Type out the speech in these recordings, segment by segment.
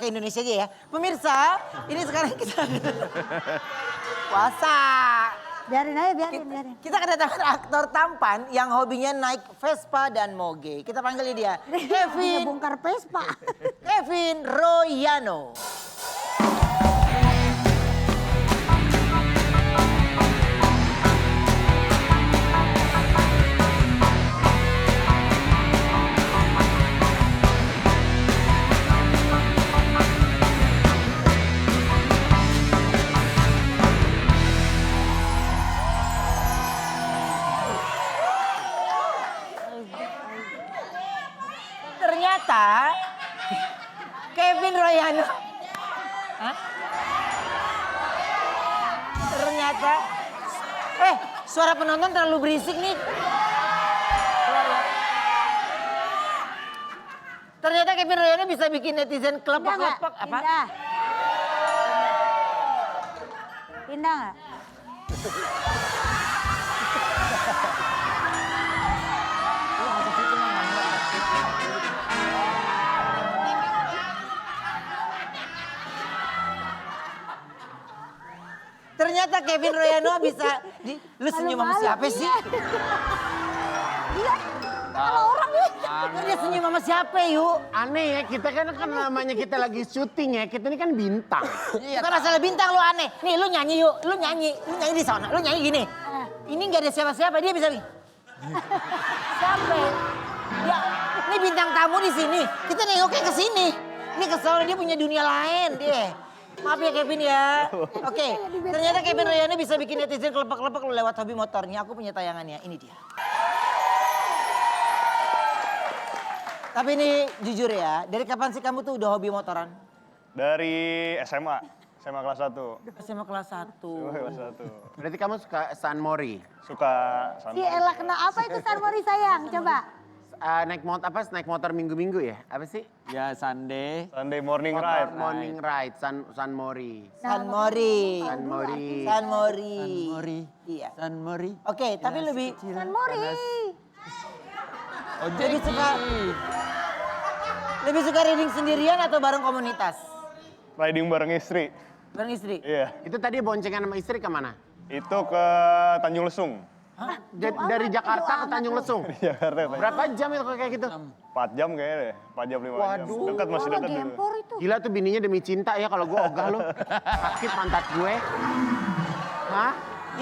pakai Indonesia aja ya. Pemirsa, ini sekarang kita puasa. Biarin aja, biarin. Kita kedatangan aktor tampan yang hobinya naik Vespa dan moge. Kita panggil dia Kevin. Bongkar Vespa. Kevin Royano. Ternyata Kevin Royano. Hah? Ternyata suara penonton terlalu berisik nih. Ternyata Kevin Royano bisa bikin netizen kelepek-kelepek apa? Pindah nggak? Ternyata Kevin Royano bisa lu senyum sama siapa sih? Gila, kalau orang nih. Dia senyum sama siapa yuk? Aneh ya, kita kan namanya kita lagi syuting ya, kita ini kan bintang. Bukan masalah bintang lu aneh. Nih lu nyanyi yuk, lu nyanyi di sana, lu nyanyi gini. Ini nggak ada siapa-siapa, dia bisa siapa? Ya, ini bintang tamu di sini. Kita nengoknya ke sini. Ini kesel dia punya dunia lain dia. Maaf ya Kevin ya. Oke, ternyata Kevin Royano bisa bikin netizen kelepek-kelepek lu lewat hobi motornya. Aku punya tayangannya, ini dia. Tapi ini jujur ya, dari kapan sih kamu tuh udah hobi motoran? Dari SMA kelas 1. SMA kelas 1. SMA kelas 1. Berarti kamu suka San Mori? Suka Si Ella kena apa itu Sarmori sayang? Coba. Naik motor minggu-minggu ya? Apa sih? Ya Sunday. Sunday morning ride. Morning ride, San Mori. San Mori. San Mori. San Mori. San Mori. Iya. San Mori. Oke, tapi lebih Sarmori. Oh lebih suka riding sendirian atau bareng komunitas? Riding bareng istri. Bareng istri? Iya. Itu tadi boncengan sama istri kemana? Itu ke Tanjung Lesung. Dari Jakarta ke Tanjung Lesung? Di Jakarta. Berapa jam itu kalau kayak gitu? 4 jam kayaknya deh. 4 jam 5 jam. Waduh. Dekat masih dekat gitu. Gempor itu. Gila tuh bininya demi cinta ya, kalau gue ogah lu. Sakit pantat gue. Hah?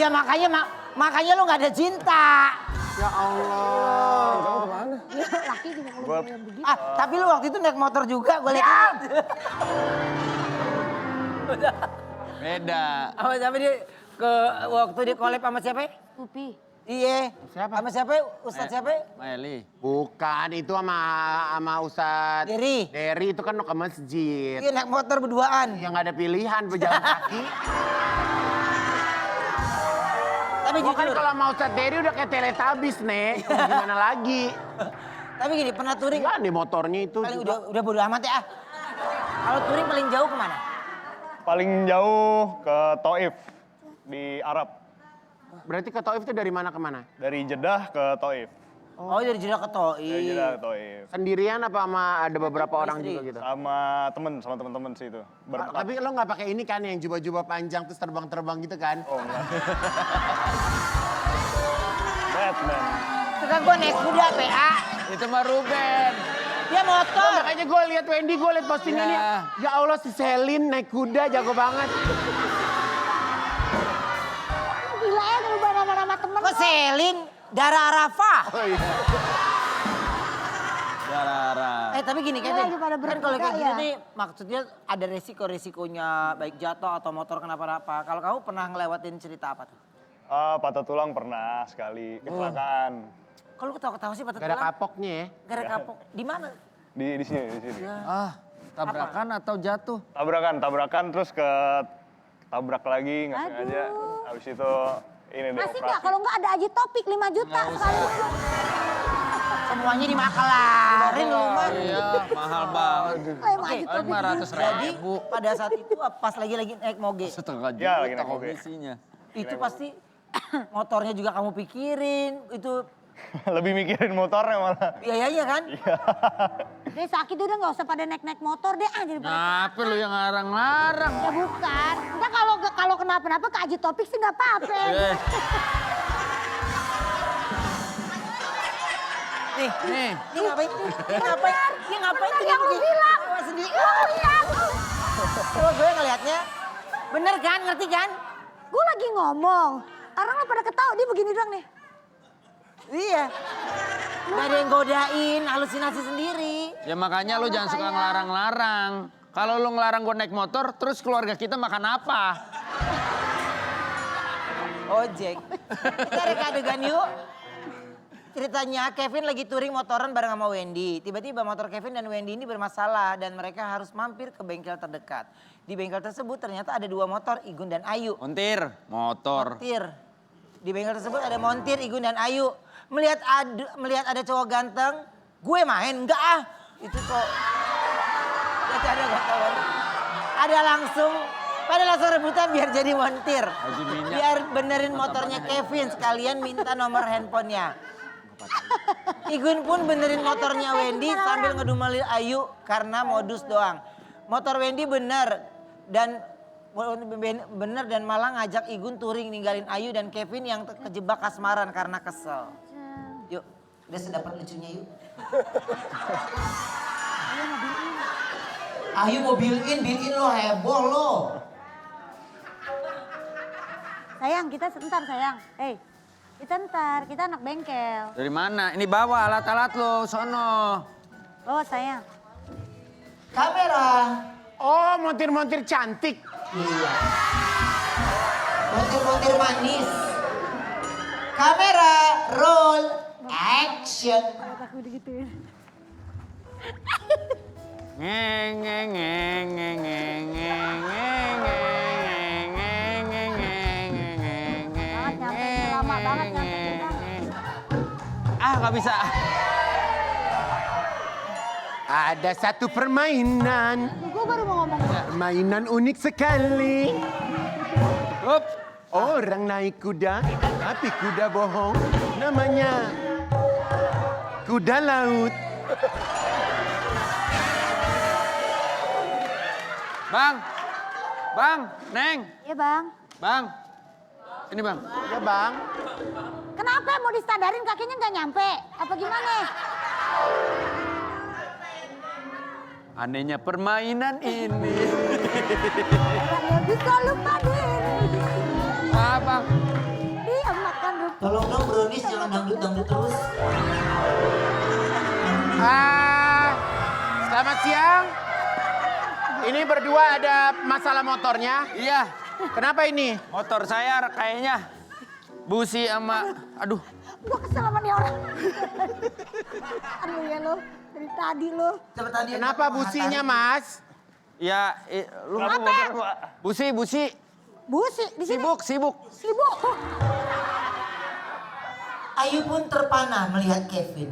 Ya makanya lu gak ada cinta. Ya Allah. Laki juga kalau yang begitu. Tapi lu waktu itu naik motor juga gue lihat. Beda. Tapi dia waktu dia collab sama siapa? Tupi. Iya. Siapa? Sama siapa? Ustadz siapa? Maeli. Bukan, itu sama Ustadz Dery. itu kan ke masjid. Iya naik motor berduaan. Yang nggak ada pilihan, berjalan kaki. Tapi Gua kan jujur. kalau mau Ustadz Dery udah kayak Teletubbies, Nek. Gimana lagi? Tapi gini, pernah touring? Iya nih motornya itu Paling juga. udah bodo amat ya. Kalau touring paling jauh kemana? Paling jauh ke Taif di Arab. Berarti ke Taif itu dari mana ke mana? Dari Jeddah ke Taif. Oh dari Jeddah ke Taif. Dari Jeddah ke Taif. Sendirian apa sama ada beberapa orang Istri. juga gitu? Sama temen-temen sih itu. Berempat. Tapi lo nggak pakai ini kan yang jubah-jubah panjang terus terbang-terbang gitu kan? Oh enggak. Batman. Itu kan gue naik kuda PA. Itu mah Ruben. Dia motor. Makanya gue lihat Wendy, gue lihat postingannya. Ya. Ya Allah si Selin naik kuda jago banget. Gila ya kalau nama-nama temen. Kok Selin? Dara Arafah. Oh iya. Darara. Tapi gini Iya, Kevin, lagi pada kan kalau kayak berkuda gini ya. nih maksudnya ada resiko-resikonya baik jatuh atau motor kenapa-napa. Kalau kamu pernah ngelewatin cerita apa tuh? Patah tulang pernah sekali. Kecelakaan. Kalau ketawa-ketawa sih patah Gak ada tulang. kapoknya ya. Gara kapok. Di mana? Di sini. Tabrakan atau jatuh? Tabrakan terus ke tabrak lagi nggak sengaja. Habis itu ini deh Masih nggak? operasi. Kalau nggak ada Aji Topik 5 juta sekali. Semuanya dimakalarin lu mah. Iya, mahal banget. Aji Topik. 500 Jadi ribu. pada saat itu pas lagi naik moge. Setengah Ya, lagi juta naik mobil. komisinya. Itu pasti motornya juga kamu pikirin. Itu Lebih mikirin motornya malah. biayanya kan? Deh sakit udah nggak usah pada naik-naik motor deh. Jadi pada Kenapa lu yang larang-larang? ya bukan. Ntar kalau kenapa-napa ke Aji Topik sih nggak apa-apa. Eh, Nih, nih. ini ngapain? Ini ngapain? Ini ngapain? Bener Ini yang lu bilang. Awas sendiri. Oh iya. Coba gue ngelihatnya. Bener kan? Ngerti kan? Gue lagi ngomong. Orang lo pada ketawa dia begini doang nih. Iya. Gak ada yang godain, halusinasi sendiri. Ya makanya lu jangan suka ngelarang-larang. Kalau lu ngelarang gue naik motor, terus keluarga kita makan apa? Ojek. Kita reka adegan yuk. Ceritanya Kevin lagi touring motoran bareng sama Wendy. Tiba-tiba motor Kevin dan Wendy ini bermasalah dan mereka harus mampir ke bengkel terdekat. Di bengkel tersebut ternyata ada 2 motor, Igun dan Ayu. Montir, motor. Montir. Di bengkel tersebut ada Montir, Igun dan Ayu. Melihat ada cowok ganteng, gue main enggak ah. Itu cowok. Lihat ada ganteng. Ada langsung rebutan biar jadi montir. Haji minyak. Biar benerin motornya Kevin sekalian minta nomor handphonenya. Igun pun benerin motornya Wendy sambil ngedumelin Ayu karena modus doang. Motor Wendy bener dan malah ngajak Igun touring ninggalin Ayu dan Kevin yang kejebak kasmaran karena kesel. Yuk, udah sedapat lucunya yuk. Ayu mau built-in lo heboh lo. Sayang kita sebentar sayang. Kita ntar, kita anak bengkel. Dari mana? Ini bawa alat-alat lo, sono. Oh sayang. Kamera. Oh, montir-montir cantik. Iya. Montir-montir manis. Kamera, roll, action. Aku digituin. Ngeng ngeng ngeng ngeng ngeng ngeng ngeng ngeng ngeng ngeng ngeng. Banget nyampe lama banget nyampe. Ah, nggak bisa. Ada satu permainan. Gue baru mau ngomong. Permainan unik sekali. Up. Orang naik kuda, tapi kuda bohong. Namanya kuda laut. Bang, Neng, Iya bang. Bang. Ini Bang. Ya bang. Kenapa mau distandarin kakinya nggak nyampe? Apa gimana? Anehnya permainan ini. Nggak bisa lupa diri. Ah, Bang. Dia makan rumput. Tolong dong Brownies jangan dangdut-dangdut terus. Selamat siang. Ini berdua ada masalah motornya. Iya, Kenapa ini? motor saya kayaknya busi sama, aduh. Gue kesel sama nih orang. Aduh ya lo, dari tadi lo. Coba tadi. Kenapa businya, Mas? Ya, lu busi. Busi, di sini. Sibuk. Sibuk. Ayu pun terpana melihat Kevin.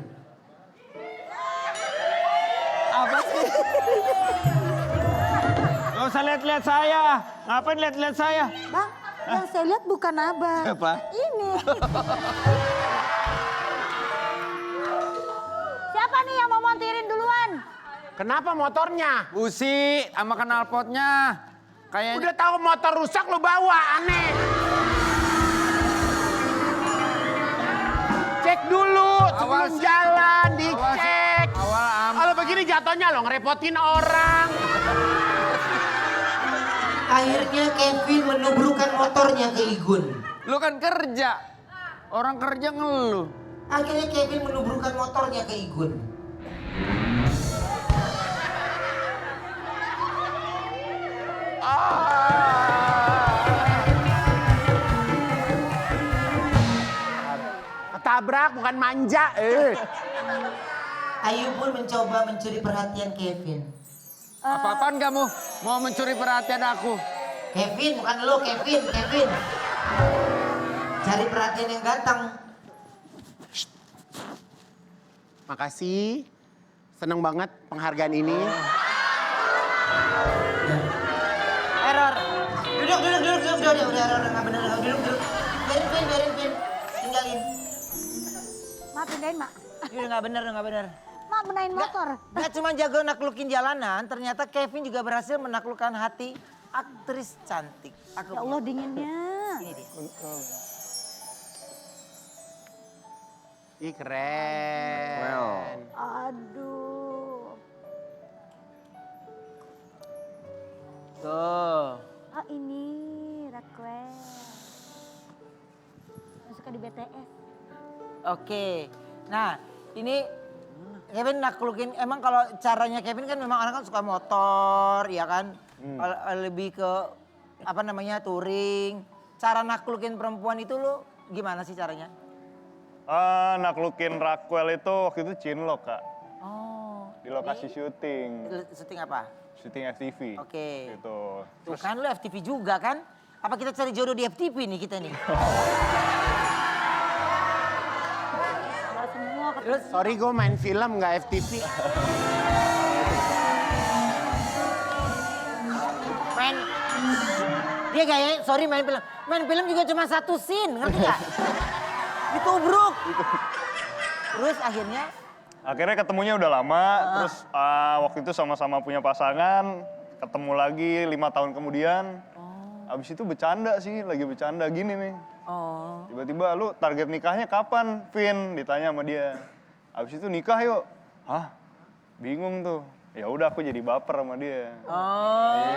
Apa sih? Gak usah lihat-lihat saya. Ngapain lihat-lihat saya? Bang, yang saya lihat bukan abang. Apa? Ini. Siapa nih yang mau montirin duluan? Kenapa motornya? Busi sama knalpotnya. Kayaknya Udah tahu motor rusak lu bawa, aneh. Cek dulu sebelum Awas. jalan, dicek. awal Kalau begini jatuhnya lo ngerepotin orang. Akhirnya Kevin menubrukkan motornya ke Igun. lu kan kerja. Orang kerja ngeluh. Akhirnya Kevin menubrukkan motornya ke Igun. Ketabrak bukan manja. Ayu pun mencoba mencuri perhatian Kevin. Apa-apaan kamu mau mencuri perhatian aku? Kevin, bukan lo, Kevin. Cari perhatian yang ganteng. Makasih. Seneng banget penghargaan ini. Error. Duduk. Udah error, nggak bener. Duduk. Biarin, Vin. Tinggalin. Mak, pindahin mak. Ini udah nggak bener. Mak benahin motor. Nggak cuma jago naklukin jalanan, ternyata Kevin juga berhasil menaklukkan hati aktris cantik. Aku Ya Allah dinginnya. Ini dia. Ih keren. Aduh. Tuh. Oh ini request. Yang suka di BTS. Oke. Nah, ini Kevin naklukin, emang kalau caranya Kevin kan memang anak kan suka motor, ya kan? Lebih ke apa namanya touring. Cara naklukin perempuan itu lo gimana sih caranya? Naklukin Raquel itu waktu itu cinlok Kak. Oh. Di lokasi syuting. Syuting apa? Syuting FTV. Oke. Gitu. Tuh kan lo FTV juga kan? Apa kita cari jodoh di FTV nih kita nih? Nggak semua Terus Sorry gue main film nggak FTV. main dia gaya sorry main film juga cuma satu scene, ngerti gak? Ditubruk. Terus akhirnya Akhirnya ketemunya udah lama, terus waktu itu sama-sama punya pasangan, ketemu lagi 5 tahun kemudian. Abis itu bercanda sih, lagi bercanda gini nih. oh Tiba-tiba lu target nikahnya kapan, Vin? Ditanya sama dia. Abis itu nikah yuk. Hah? Bingung tuh. Ya udah aku jadi baper sama dia. oh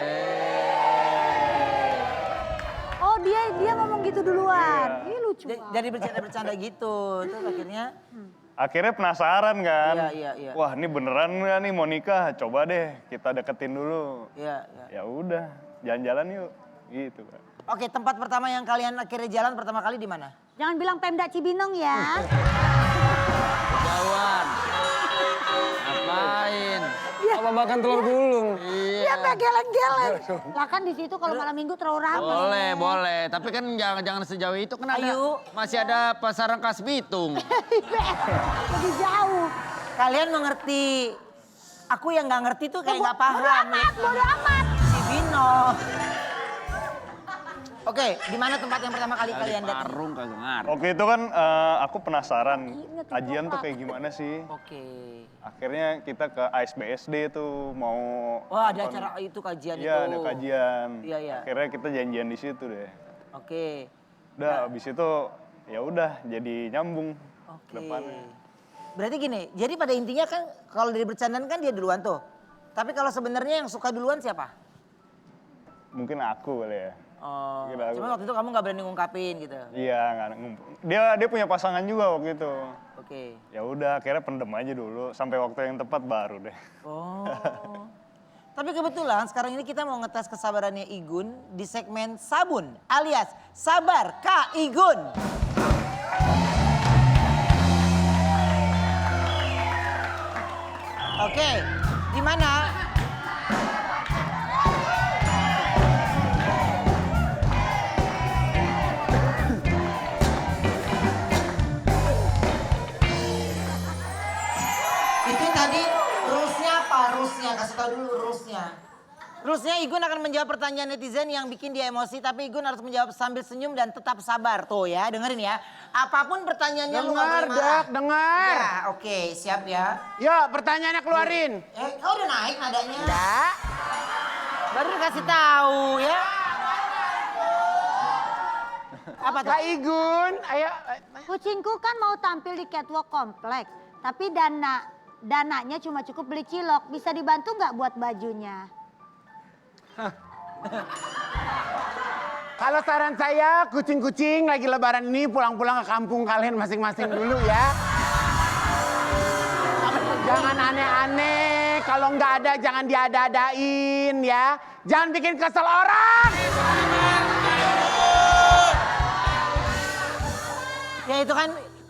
Oh dia ngomong gitu duluan. Iya. Ih lucu banget. jadi bercanda gitu. Terus akhirnya Akhirnya penasaran kan? Iya. Wah ini beneran nggak nih mau nikah? Coba deh kita deketin dulu. iya. Ya udah, jalan-jalan yuk. Gitu Kak. Oke, tempat pertama yang kalian akhirnya jalan pertama kali di mana? Jangan bilang Pemda Cibinong ya. Jauhan. Ngapain? Apa makan telur gulung? Iya sampai geleng-geleng. Lah kan di situ kalau malam minggu terlalu ramai. Boleh. Tapi kan jangan sejauh itu kan ada. Ayo. Masih ada pasar Rangkas Bitung. Lebih jauh. Kalian mengerti. Aku yang nggak ngerti tuh kayak nggak Bodo paham. amat, bodo amat. Si Bino. Oke, di mana tempat yang pertama kali kalian datang? Parung kagak ngerti. Oke itu kan aku penasaran kajian tuh kayak gimana sih. Oke. Akhirnya kita ke ASBSD tuh mau. Wah, ada acara itu kajian itu. Iya ada kajian. Iya. Akhirnya kita janjian di situ deh. Oke. Udah abis itu ya udah jadi nyambung Oke. ke depannya. Berarti gini, jadi pada intinya kan kalau dari bercandaan kan dia duluan tuh. Tapi kalau sebenarnya yang suka duluan siapa? Mungkin aku kali ya. Oh, Gila, cuma waktu itu kamu nggak berani ngungkapin gitu. Iya nggak ngumpul. Dia punya pasangan juga waktu itu. Oke. Ya udah akhirnya pendem aja dulu sampai waktu yang tepat baru deh. Oh. Tapi kebetulan sekarang ini kita mau ngetes kesabarannya Igun di segmen Sabun alias Sabar Kak Igun. Oke, di mana? Itu tadi rulesnya apa? Rulesnya, kasih tau dulu rulesnya. Rulesnya Igun akan menjawab pertanyaan netizen yang bikin dia emosi, tapi Igun harus menjawab sambil senyum dan tetap sabar. Tuh ya, dengerin ya. Apapun pertanyaannya lu nggak Dengar, boleh marah. Dok, dengar. Ya, oke, siap ya. Yuk, pertanyaannya keluarin. Kau udah naik nadanya? Enggak. Baru dikasih tahu ya. Apa tuh? Kak Igun, ayo. Kucingku kan mau tampil di catwalk kompleks. Tapi dananya cuma cukup beli cilok. Bisa dibantu nggak buat bajunya? Kalau saran saya, kucing-kucing lagi lebaran ini pulang-pulang ke kampung kalian masing-masing dulu ya. Jangan aneh-aneh, kalau nggak ada jangan diada-adain ya. Jangan bikin kesel orang.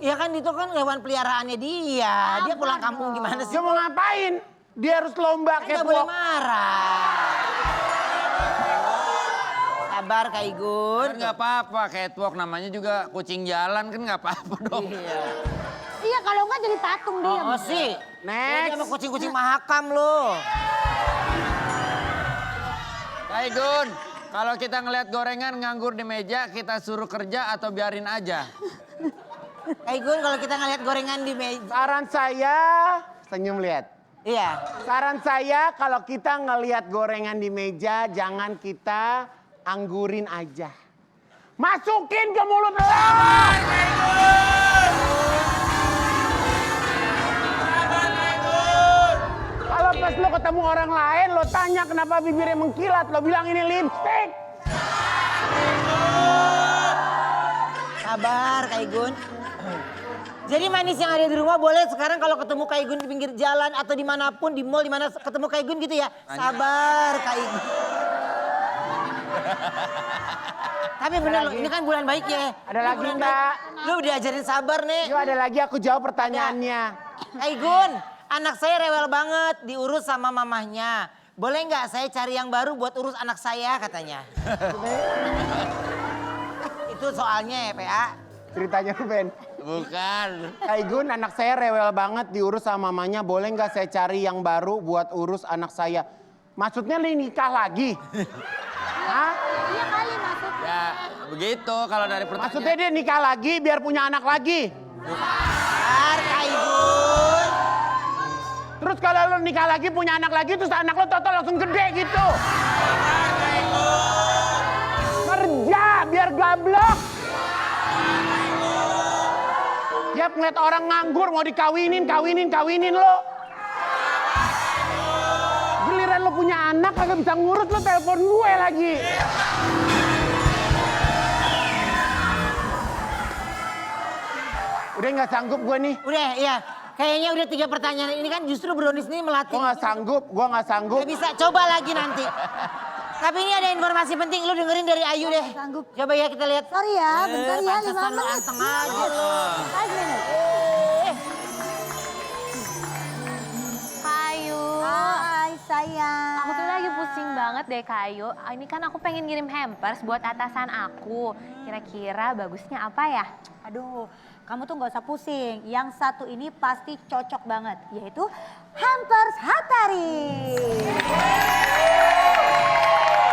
Ya kan itu kan hewan peliharaannya dia. Dia pulang kampung gimana sih? Dia mau ngapain? Dia harus lomba Kan nggak boleh catwalk. marah. Sabar Kak Igun. Kan nggak apa-apa, catwalk namanya juga kucing jalan kan nggak apa-apa dong. Iya. Iya kalau nggak jadi patung dia. Oh sih. Next. Dia sama kucing-kucing mahakam lo. Hai Gun, kalau kita ngeliat gorengan nganggur di meja, kita suruh kerja atau biarin aja? Kak Igun kalau kita ngeliat gorengan di meja. Saran saya, senyum lihat. Iya. Saran saya kalau kita ngelihat gorengan di meja, jangan kita anggurin aja. Masukin ke mulut lo. Kalau pas lo ketemu orang lain, lo tanya kenapa bibirnya mengkilat, lo bilang ini lipstick. Sabar Kak Igun. Jadi manis yang ada di rumah boleh sekarang kalau ketemu Kak Igun di pinggir jalan atau dimanapun, di mall dimana ketemu Kak Igun gitu ya. Sabar Kak Igun. Tapi bener loh, ini kan bulan baik ya. Ada Ini lagi bulan Mbak. baik. Lu udah ajarin sabar nih. Yuk ada lagi aku jawab pertanyaannya. Kak Igun, anak saya rewel banget diurus sama mamahnya. Boleh nggak saya cari yang baru buat urus anak saya katanya. Itu soalnya ya PA. Ceritanya Ben. Bukan. Kak Igun, anak saya rewel banget diurus sama mamanya. Boleh nggak saya cari yang baru buat urus anak saya? Maksudnya nih nikah lagi? Hah? Iya kali maksudnya. Ya begitu kalau dari pertanyaan. Maksudnya dia nikah lagi biar punya anak lagi? Sabar Kak Igun. Terus kalau lo nikah lagi punya anak lagi terus anak lo total langsung gede gitu? Kerja biar gablok. Tiap ngeliat orang nganggur mau dikawinin lo. Giliran lo punya anak kagak bisa ngurus lo telepon gue lagi. Udah nggak sanggup gue nih. Udah ya, kayaknya udah 3 pertanyaan ini kan justru Brownies ini melatih. Gue nggak sanggup. Gak bisa, coba lagi nanti. Tapi ini ada informasi penting, lu dengerin dari Ayu deh. Sanggup. Coba ya kita lihat. Sorry ya, bentar ya, 5 pantesan lu menit. anteng aja lu. 5 menit. Kayu. Hai sayang. Aku tuh lagi pusing banget deh Kayu. Ini kan aku pengen ngirim hampers buat atasan aku. Kira-kira bagusnya apa ya? Aduh, kamu tuh nggak usah pusing. Yang satu ini pasti cocok banget, yaitu hampers Hattari.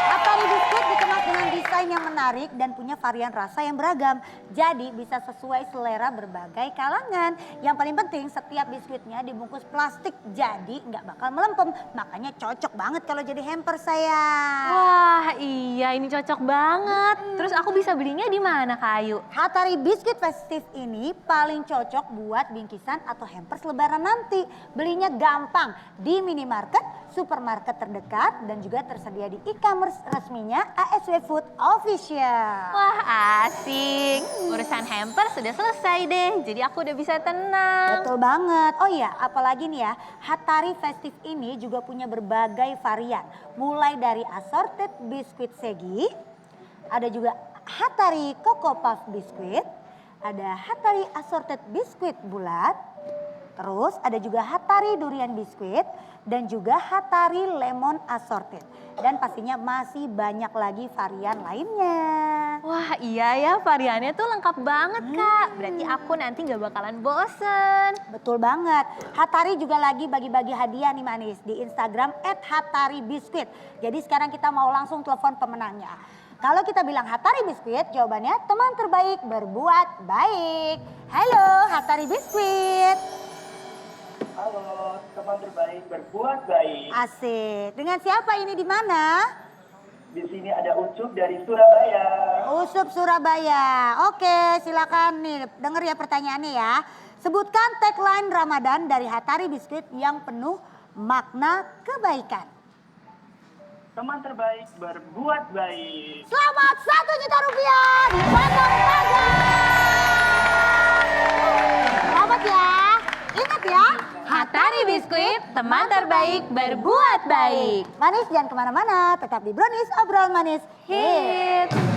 Hattari biskuit dikemas dengan desain yang menarik dan punya varian rasa yang beragam. Jadi bisa sesuai selera berbagai kalangan. Yang paling penting setiap biskuitnya dibungkus plastik, jadi nggak bakal melempem. Makanya cocok banget kalau jadi hampers sayang. Wah iya ini cocok banget. Terus aku bisa belinya di mana Kayu? Hattari biskuit festif ini paling cocok buat bingkisan atau hampers lebaran nanti. Belinya gampang di minimarket, supermarket terdekat, dan juga tersedia di e-commerce resminya ASW Food Official. Wah asik. Urusan hampers sudah selesai deh. Jadi aku udah bisa tenang. Betul banget. Oh iya, apalagi nih ya, Hattari festif ini juga punya berbagai varian. Mulai dari assorted biskuit segi, ada juga Hattari Coco Puff biskuit, ada Hattari assorted biskuit bulat, terus ada juga Hattari durian biskuit, dan juga Hattari lemon assorted. Dan pastinya masih banyak lagi varian lainnya. Wah iya ya variannya tuh lengkap banget Kak. Berarti aku nanti gak bakalan bosen. Betul banget. Hattari juga lagi bagi-bagi hadiah nih manis di Instagram @HattariBiskuit. Jadi sekarang kita mau langsung telepon pemenangnya. Kalau kita bilang Hattari Biskuit, jawabannya teman terbaik berbuat baik. Halo Hattari Biskuit. Halo, teman terbaik berbuat baik. Asik. Dengan siapa ini di mana? Di sini ada Ucup dari Surabaya. Usup Surabaya. Oke, silakan nih denger ya pertanyaannya ya. Sebutkan tagline Ramadan dari Hattari Biskuit yang penuh makna kebaikan. Teman terbaik berbuat baik. Selamat 1 juta rupiah di Pasar Plaza. Selamat ya. Ingat ya. Hattari Biskuit, teman terbaik berbuat baik. Manis jangan kemana-mana, tetap di Brownies Obrolan Manis. Hits.